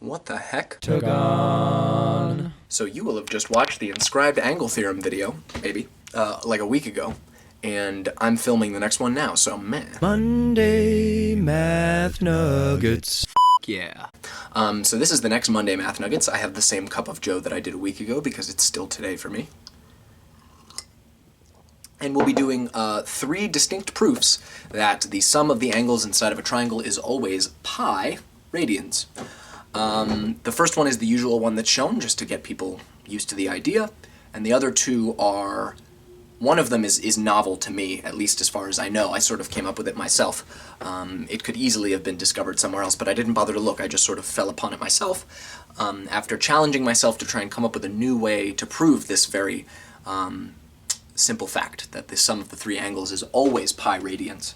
What the heck? Tagon. So you will have just watched the Inscribed Angle Theorem video, maybe, like a week ago, and I'm filming the next one now, so meh. Monday Math Nuggets. Yeah. So this is the next Monday Math Nuggets. I have the same cup of joe that I did a week ago because it's still today for me. And we'll be doing 3 distinct proofs that the sum of the angles inside of a triangle is always pi radians. The first one is the usual one that's shown, just to get people used to the idea, and the other 2 are, one of them is novel to me, at least as far as I know. I sort of came up with it myself. It could easily have been discovered somewhere else, but I didn't bother to look. I just sort of fell upon it myself, after challenging myself to try and come up with a new way to prove this very simple fact, that the sum of the 3 angles is always pi radians.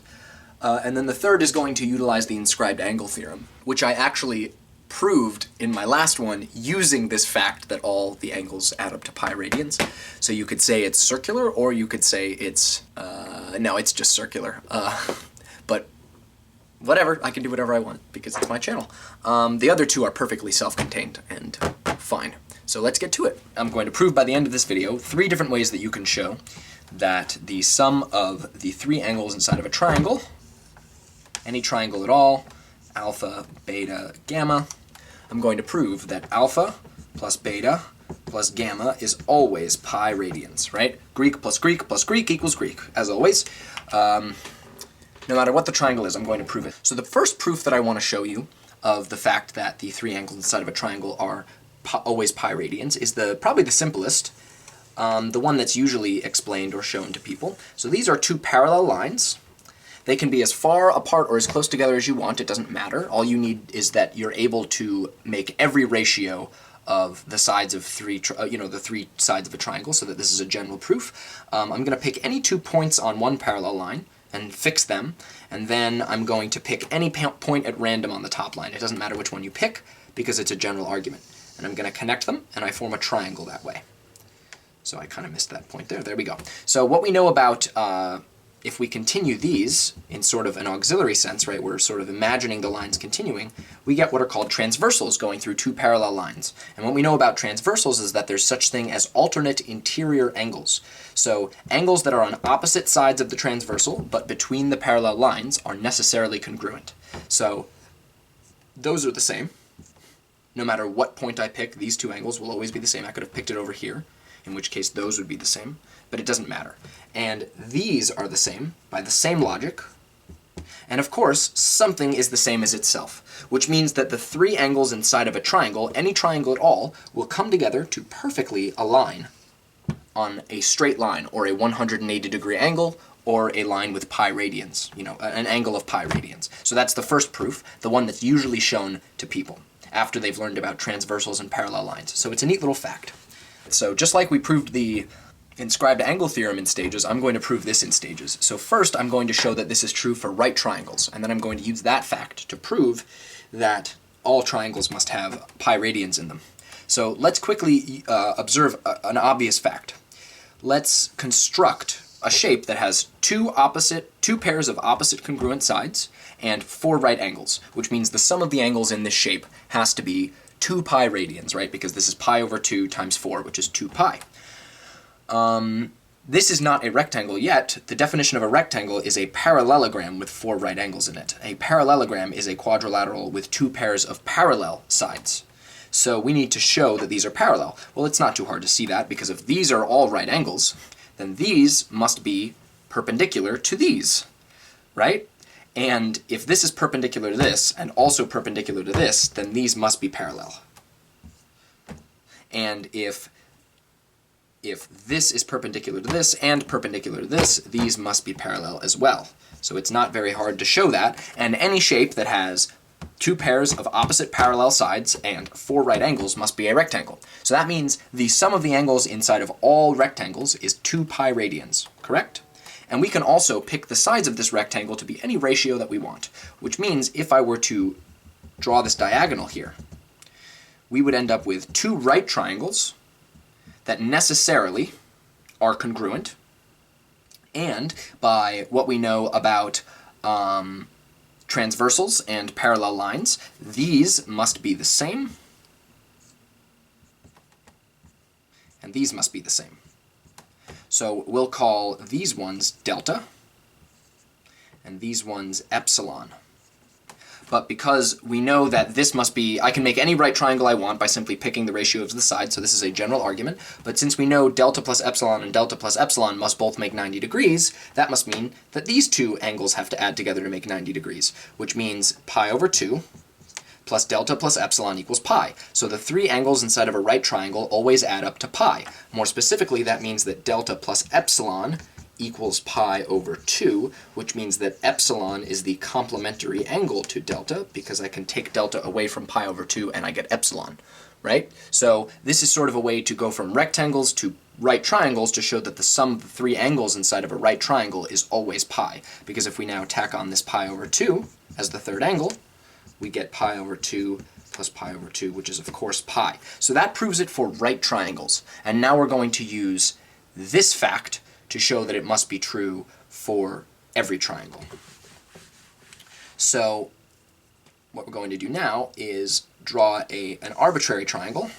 And then the third is going to utilize the Inscribed Angle Theorem, which I actually proved in my last one using this fact that all the angles add up to pi radians. So you could say it's circular, or you could say it's, no, it's just circular. But whatever, I can do whatever I want because it's my channel. The other 2 are perfectly self-contained and fine. So let's get to it. I'm going to prove by the end of this video 3 different ways that you can show that the sum of the 3 angles inside of a triangle, any triangle at all, alpha, beta, gamma, I'm going to prove that alpha plus beta plus gamma is always pi radians, right? Greek plus Greek plus Greek equals Greek, as always. No matter what the triangle is, I'm going to prove it. So the first proof that I want to show you of the fact that the 3 angles inside of a triangle are always pi radians is probably the simplest, the one that's usually explained or shown to people. So these are 2 parallel lines. They can be as far apart or as close together as you want. It doesn't matter. All you need is that you're able to make every ratio of the sides of the 3 sides of a triangle, so that this is a general proof. I'm going to pick any 2 points on one parallel line and fix them, and then I'm going to pick any point at random on the top line. It doesn't matter which one you pick because it's a general argument. And I'm going to connect them, and I form a triangle that way. So I kind of missed that point there. There we go. So what we know about if we continue these in sort of an auxiliary sense, right, we're sort of imagining the lines continuing, we get what are called transversals going through 2 parallel lines. And what we know about transversals is that there's such thing as alternate interior angles. So angles that are on opposite sides of the transversal, but between the parallel lines, are necessarily congruent. So those are the same. No matter what point I pick, these 2 angles will always be the same. I could have picked it over here, in which case those would be the same, but it doesn't matter. And these are the same by the same logic. And of course, something is the same as itself, which means that the 3 angles inside of a triangle, any triangle at all, will come together to perfectly align on a straight line, or a 180-degree angle, or a line with pi radians, an angle of pi radians. So that's the first proof, the one that's usually shown to people after they've learned about transversals and parallel lines. So it's a neat little fact. So just like we proved the Inscribed Angle Theorem in stages, I'm going to prove this in stages. So first I'm going to show that this is true for right triangles, and then I'm going to use that fact to prove that all triangles must have pi radians in them. So let's quickly observe an obvious fact. Let's construct a shape that has 2 pairs of opposite congruent sides and 4 right angles, which means the sum of the angles in this shape has to be 2 pi radians, right? Because this is pi over 2 times 4, which is 2 pi. This is not a rectangle yet. The definition of a rectangle is a parallelogram with 4 right angles in it. A parallelogram is a quadrilateral with 2 pairs of parallel sides. So we need to show that these are parallel. Well, it's not too hard to see that, because if these are all right angles, then these must be perpendicular to these, right? And if this is perpendicular to this, and also perpendicular to this, then these must be parallel. And if this is perpendicular to this and perpendicular to this, these must be parallel as well. So it's not very hard to show that, and any shape that has 2 pairs of opposite parallel sides and 4 right angles must be a rectangle. So that means the sum of the angles inside of all rectangles is 2 pi radians, correct? And we can also pick the sides of this rectangle to be any ratio that we want, which means if I were to draw this diagonal here, we would end up with 2 right triangles that necessarily are congruent, and by what we know about transversals and parallel lines, these must be the same, and these must be the same. So we'll call these ones delta, and these ones epsilon. But because we know that this must be, I can make any right triangle I want by simply picking the ratio of the sides, so this is a general argument, but since we know delta plus epsilon and delta plus epsilon must both make 90 degrees, that must mean that these two angles have to add together to make 90 degrees, which means pi over 2 plus delta plus epsilon equals pi. So the three angles inside of a right triangle always add up to pi. More specifically, that means that delta plus epsilon equals pi over 2, which means that epsilon is the complementary angle to delta, because I can take delta away from pi over 2 and I get epsilon, right? So this is sort of a way to go from rectangles to right triangles to show that the sum of the three angles inside of a right triangle is always pi, because if we now tack on this pi over 2 as the third angle, we get pi over 2 plus pi over 2, which is of course pi. So that proves it for right triangles. And now we're going to use this fact to show that it must be true for every triangle. So what we're going to do now is draw an arbitrary triangle.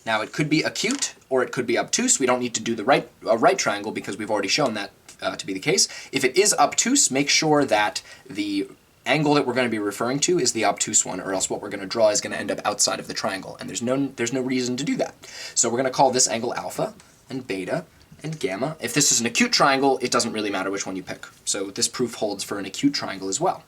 Now it could be acute or it could be obtuse. We don't need to do the right triangle because we've already shown that to be the case. If it is obtuse, make sure that the angle that we're going to be referring to is the obtuse one, or else what we're going to draw is going to end up outside of the triangle, and there's no reason to do that. So we're going to call this angle alpha and beta and gamma. If this is an acute triangle, it doesn't really matter which one you pick. So this proof holds for an acute triangle as well.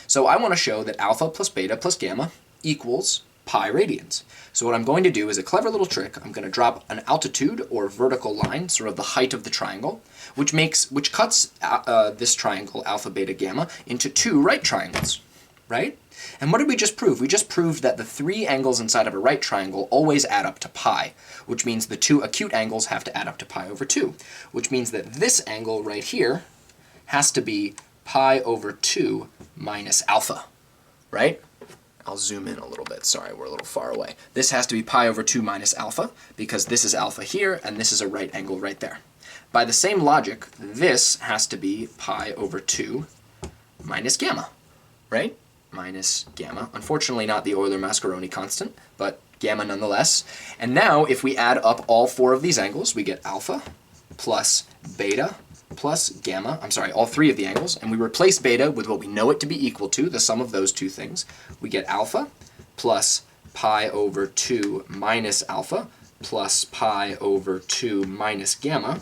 So I want to show that alpha plus beta plus gamma equals pi radians. So what I'm going to do is a clever little trick. I'm going to drop an altitude or vertical line, sort of the height of the triangle, which cuts this triangle alpha, beta, gamma into two right triangles, right? And what did we just prove? We just proved that the three angles inside of a right triangle always add up to pi, which means the two acute angles have to add up to pi over 2, which means that this angle right here has to be pi over 2 minus alpha, right? I'll zoom in a little bit. Sorry, we're a little far away. This has to be pi over 2 minus alpha, because this is alpha here, and this is a right angle right there. By the same logic, this has to be pi over 2 minus gamma, right? Minus gamma. Unfortunately not the Euler-Mascheroni constant, but gamma nonetheless. And now, if we add up all four of these angles, we get alpha plus beta plus gamma, all three of the angles, and we replace beta with what we know it to be equal to, the sum of those two things. We get alpha plus pi over 2 minus alpha plus pi over 2 minus gamma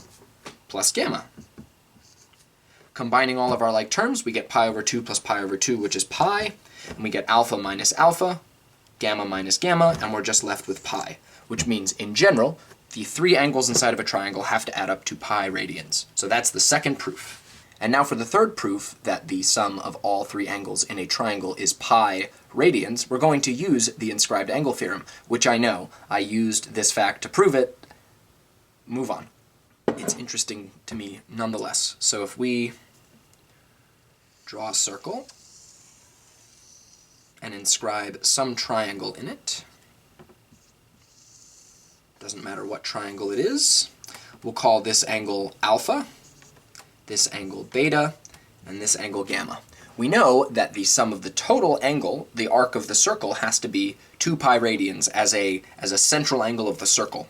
plus gamma. Combining all of our like terms, we get pi over 2 plus pi over 2, which is pi, and we get alpha minus alpha, gamma minus gamma, and we're just left with pi, which means, in general, the three angles inside of a triangle have to add up to pi radians. So that's the second proof. And now for the third proof that the sum of all three angles in a triangle is pi radians, we're going to use the inscribed angle theorem, which I know. I used this fact to prove it. Move on. It's interesting to me nonetheless. So if we draw a circle and inscribe some triangle in it, doesn't matter what triangle it is, we'll call this angle alpha, this angle beta, and this angle gamma. We know that the sum of the total angle, the arc of the circle, has to be 2 pi radians as a central angle of the circle.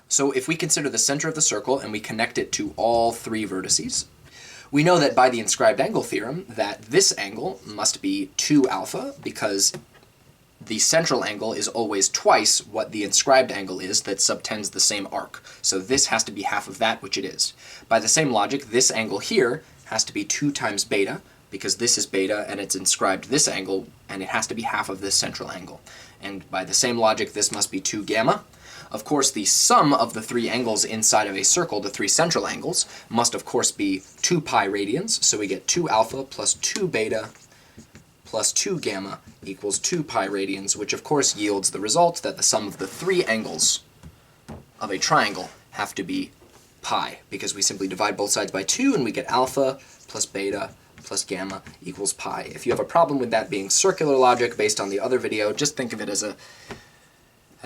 So if we consider the center of the circle and we connect it to all three vertices, we know that by the inscribed angle theorem that this angle must be 2 alpha, because the central angle is always twice what the inscribed angle is that subtends the same arc. So this has to be half of that, which it is. By the same logic, this angle here has to be 2 times beta, because this is beta and it's inscribed this angle, and it has to be half of this central angle. And by the same logic, this must be 2 gamma. Of course, the sum of the three angles inside of a circle, the three central angles, must of course be 2 pi radians, so we get 2 alpha plus 2 beta plus 2 gamma equals 2 pi radians, which of course yields the result that the sum of the three angles of a triangle have to be pi, because we simply divide both sides by 2 and we get alpha plus beta plus gamma equals pi. If you have a problem with that being circular logic based on the other video, just think of it as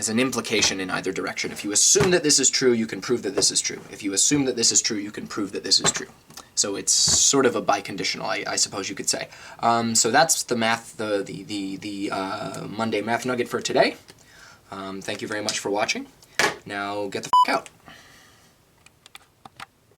an implication in either direction. If you assume that this is true, you can prove that this is true. If you assume that this is true, you can prove that this is true. So it's sort of a biconditional, I suppose you could say. So that's the math, the Monday Math Nugget for today. Thank you very much for watching. Now get the f*** out.